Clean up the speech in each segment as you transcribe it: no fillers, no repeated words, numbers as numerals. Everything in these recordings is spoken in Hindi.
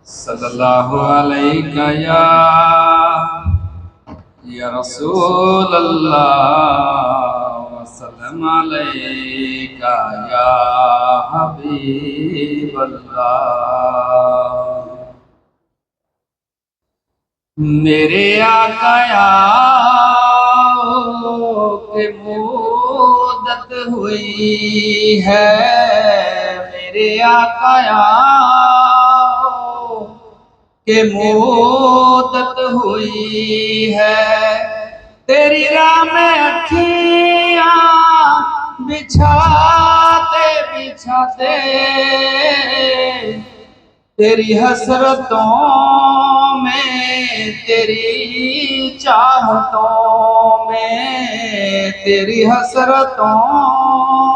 सल्लल्लाहु अलैका या रसूल अल्लाह वसल्लम अलैका या हबीब अल्लाह। मेरे आका के मुद्दत हुई है, मेरे आका के मुद्दत हुई है। तेरी राह में अखियां बिछाते बिछाते तेरी हसरतों में, तेरी चाहतों में, तेरी हसरतों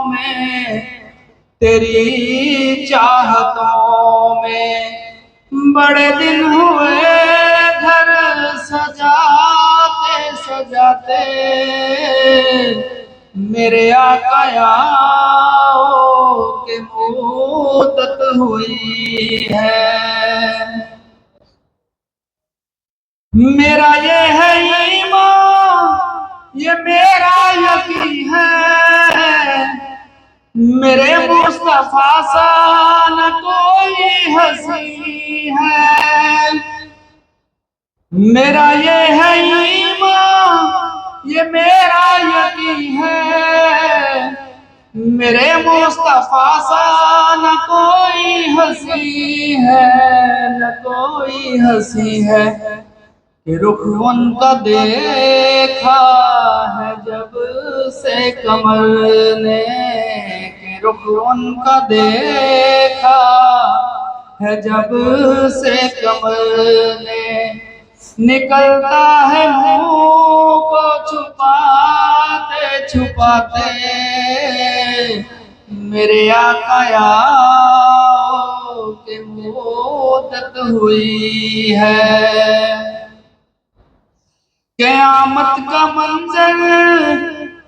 में, तेरी चाहतों में। बड़े दिन हुए घर सजाते सजाते, मेरे आका के मुद्दत हुई है। मेरा ये है ईमान, ये मेरा यकीन है, मेरे मुस्तफा सा न कोई हंसी है। मेरा ये है ईमान, ये मेरा यकीन है, मेरे मुस्तफा सा न कोई हंसी है, न कोई हंसी है। कि रुख उनका देखा है जब से कमर ने, कि रुख उनका देखा है जब से कमर ने। निकलता है मुंह को छुपाते छुपाते, मेरे आका के मुद्दत हुई है। क़यामत का मंजर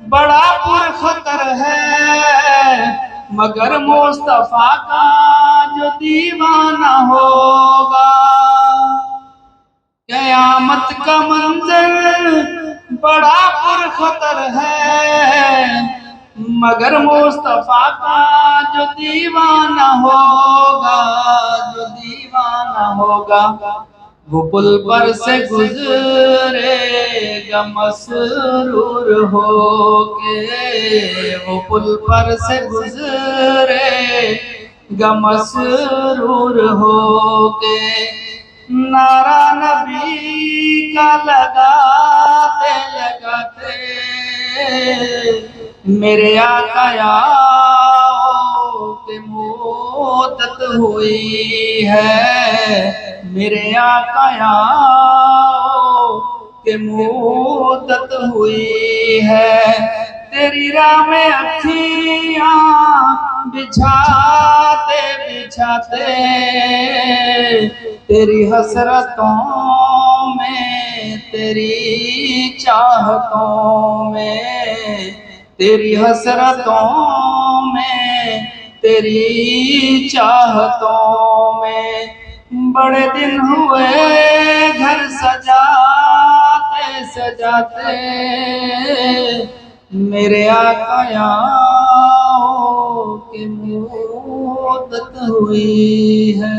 बड़ा पुरखतर है, मगर मुस्तफा का जो दीवाना होगा। क़यामत का मंजर बड़ा पुरखतर है, मगर मुस्तफा का जो दीवाना होगा, जो दीवाना होगा, वो पुल पर से गुजरेगा मसरूर होके, वो पुल पर से गुजरेगा मसरूर होके। नारा नबी का लगाते लगाते, मेरे आका के मुद्दत हुई है, मेरे आका के मुद्दत हुई है। तेरी राह में अखियां बिछाते बिछाते, तेरी हसरतों में, तेरी चाहतों में, तेरी हसरतों में, तेरी चाहतों में। बड़े दिन हुए घर सजाते सजाते, मेरे आका की मुद्दत हुई है।